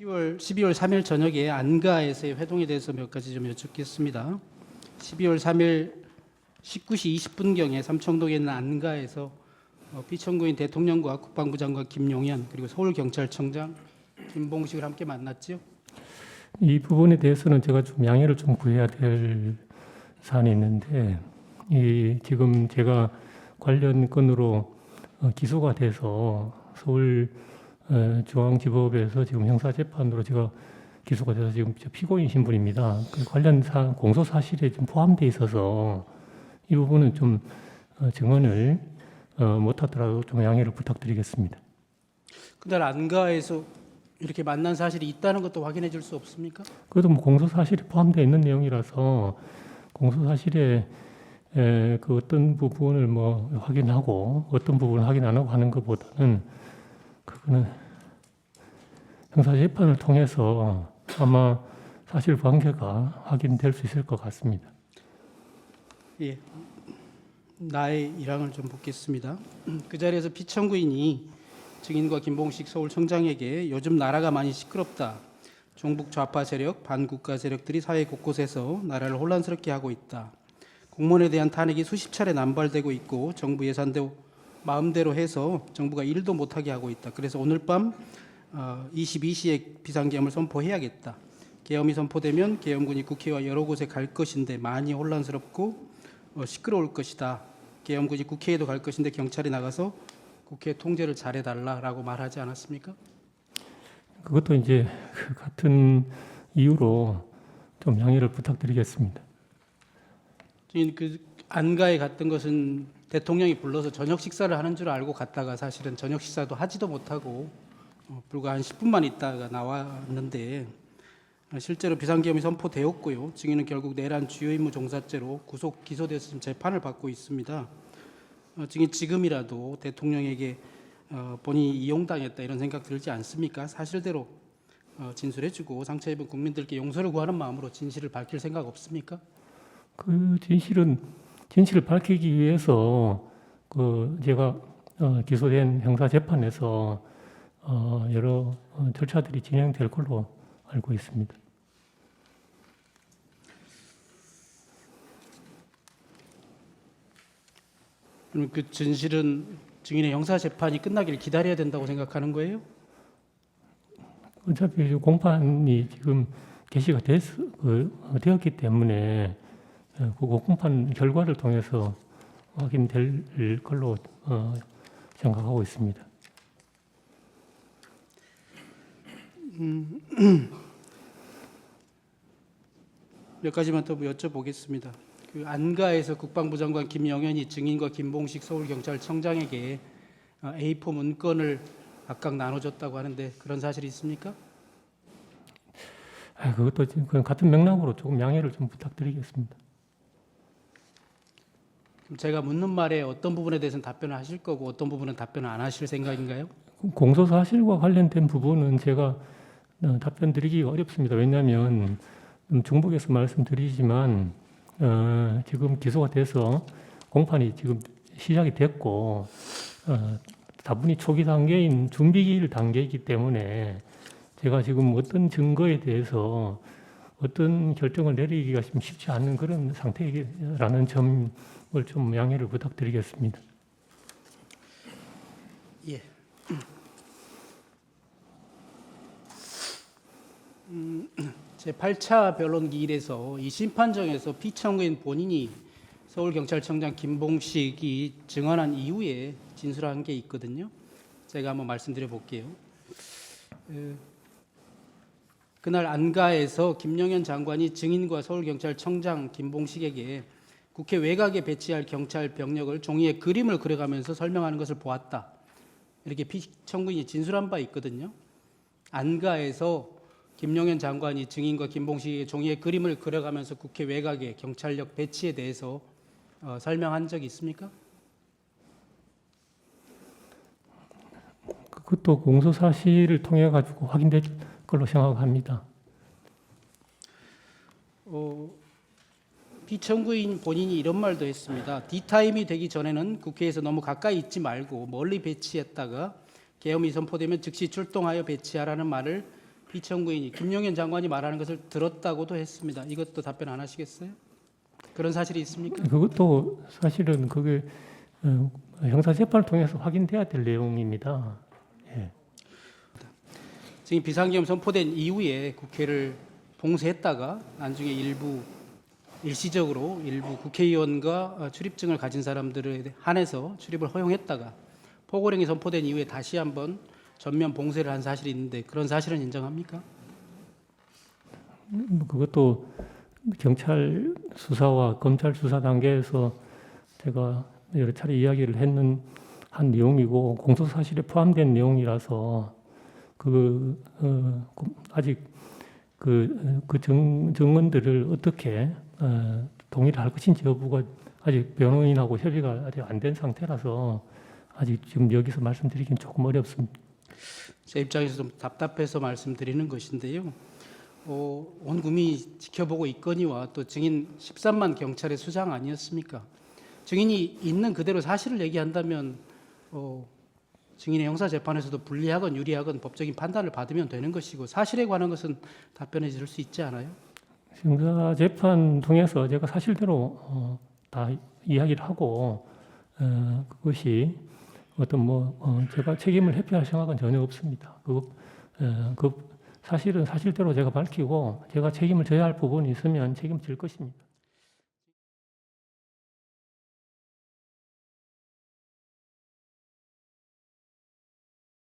12월 3일 저녁에 안가에서의 회동에 대해서 몇 가지 좀 여쭙겠습니다. 12월 3일 19시 20분경에 삼청동에 있는 안가에서 피청구인 대통령과 국방부 장관 김용현 그리고 서울경찰청장 김봉식을 함께 만났죠. 이 부분에 대해서는 제가 좀 양해를 좀 구해야 될 사안이 있는데, 지금 제가 관련 건으로 기소가 돼서 서울 중앙지법에서 지금 형사재판으로 제가 기소가 돼서 지금 피고인 신분입니다. 그 관련 공소 사실에 좀 포함되어 있어서 이 부분은 좀 증언을 못하더라도 좀 양해를 부탁드리겠습니다. 그날 안가에서 이렇게 만난 사실이 있다는 것도 확인해 줄 수 없습니까? 그래도 뭐 공소 사실에 포함되어 있는 내용이라서 공소 사실에 그 어떤 부분을 뭐 확인하고 어떤 부분을 확인 안 하고 하는 것보다는 그거는 형사재판을 통해서 아마 사실관계가 확인될 수 있을 것 같습니다. 예, 나의 일항을 좀 묻겠습니다. 그 자리에서 피청구인이 증인과 김봉식 서울청장에게 요즘 나라가 많이 시끄럽다. 종북 좌파 세력, 반국가 세력들이 사회 곳곳에서 나라를 혼란스럽게 하고 있다. 공무원에 대한 탄핵이 수십 차례 남발되고 있고 정부 예산도 마음대로 해서 정부가 일도 못하게 하고 있다. 그래서 오늘 밤 22시에 비상계엄을 선포해야겠다. 계엄이 선포되면 계엄군이 국회와 여러 곳에 갈 것인데 많이 혼란스럽고 시끄러울 것이다. 계엄군이 국회에도 갈 것인데 경찰이 나가서 국회 통제를 잘해달라라고 말하지 않았습니까? 그것도 이제 그 같은 이유로 좀 양해를 부탁드리겠습니다. 그 안가에 갔던 것은 대통령이 불러서 저녁 식사를 하는 줄 알고 갔다가 사실은 저녁 식사도 하지도 못하고 불과 한 10분만 있다가 나왔는데 실제로 비상계엄이 선포되었고요. 증인은 결국 내란 주요 임무 종사죄로 구속 기소돼서 지금 재판을 받고 있습니다. 증인 지금이라도 대통령에게 본인이 이용당했다 이런 생각 들지 않습니까? 사실대로 진술해주고 상처 입은 국민들께 용서를 구하는 마음으로 진실을 밝힐 생각 없습니까? 그 진실을 밝히기 위해서 제가 기소된 형사재판에서 여러 절차들이 진행될 걸로 알고 있습니다. 그럼 그 진실은 증인의 형사재판이 끝나길 기다려야 된다고 생각하는 거예요? 어차피 공판이 지금 개시가 되었기 때문에 그 공판 결과를 통해서 확인될 걸로 생각하고 있습니다. 몇 가지만 더 여쭤보겠습니다. 그 안가에서 국방부 장관 김영현이 증인과 김봉식 서울경찰청장에게 A4 문건을 각각 나눠줬다고 하는데 그런 사실이 있습니까? 그것도 지금 같은 맥락으로 조금 양해를 좀 부탁드리겠습니다. 그럼 제가 묻는 말에 어떤 부분에 대해서는 답변을 하실 거고 어떤 부분은 답변을 안 하실 생각인가요? 공소 사실과 관련된 부분은 제가 답변 드리기가 어렵습니다. 왜냐하면 중복해서 말씀드리지만 지금 기소가 돼서 공판이 지금 시작이 됐고 다분히 초기 단계인 준비 단계이기 때문에 제가 지금 어떤 증거에 대해서 어떤 결정을 내리기가 좀 쉽지 않은 그런 상태라는 점을 좀 양해를 부탁드리겠습니다. 예. 제8차 변론 기일에서 이 심판정에서 피청구인 본인이 서울경찰청장 김봉식이 증언한 이후에 진술한 게 있거든요. 제가 한번 말씀드려 볼게요. 그날 안가에서 김영현 장관이 증인과 서울경찰청장 김봉식에게 국회 외곽에 배치할 경찰 병력을 종이에 그림을 그려가면서 설명하는 것을 보았다. 이렇게 피청구인이 진술한 바 있거든요. 안가에서 김용현 장관이 증인과 김봉식에게 종이에 그림을 그려가면서 국회 외곽에 경찰력 배치에 대해서 설명한 적이 있습니까? 그것도 공소 사실을 통해 가지고 확인될 걸로 생각합니다. 피청구인 본인이 이런 말도 했습니다. D타임이 되기 전에는 국회에서 너무 가까이 있지 말고 멀리 배치했다가 계엄이 선포되면 즉시 출동하여 배치하라는 말을 피청구인이 김용현 장관이 말하는 것을 들었다고도 했습니다. 이것도 답변 안 하시겠어요? 그런 사실이 있습니까? 그것도 사실은 그게 형사재판을 통해서 확인돼야 될 내용입니다. 예. 지금 비상계엄 선포된 이후에 국회를 봉쇄했다가 나중에 일시적으로 일부 국회의원과 출입증을 가진 사람들에 한해서 출입을 허용했다가 포고령이 선포된 이후에 다시 한번 전면 봉쇄를 한 사실이 있는데 그런 사실은 인정합니까? 그것도 경찰 수사와 검찰 수사 단계에서 제가 여러 차례 이야기를 한 내용이고 공소 사실에 포함된 내용이라서 아직 그 증언들을 어떻게 동의를 할 것인지 여부가 아직 변호인하고 협의가 아직 안 된 상태라서 아직 지금 여기서 말씀드리기는 조금 어렵습니다. 제 입장에서 좀 답답해서 말씀드리는 것인데요. 온 국민이 지켜보고 있거니와 또 증인 13만 경찰의 수장 아니었습니까? 증인이 있는 그대로 사실을 얘기한다면 증인의 형사재판에서도 불리하건 유리하건 법적인 판단을 받으면 되는 것이고 사실에 관한 것은 답변해 줄 수 있지 않아요? 형사재판 통해서 제가 사실대로 다 이야기를 하고 그것이 제가 책임을 회피할 생각은 전혀 없습니다. 사실은 사실대로 제가 밝히고 제가 책임을 져야 할 부분이 있으면 책임질 것입니다.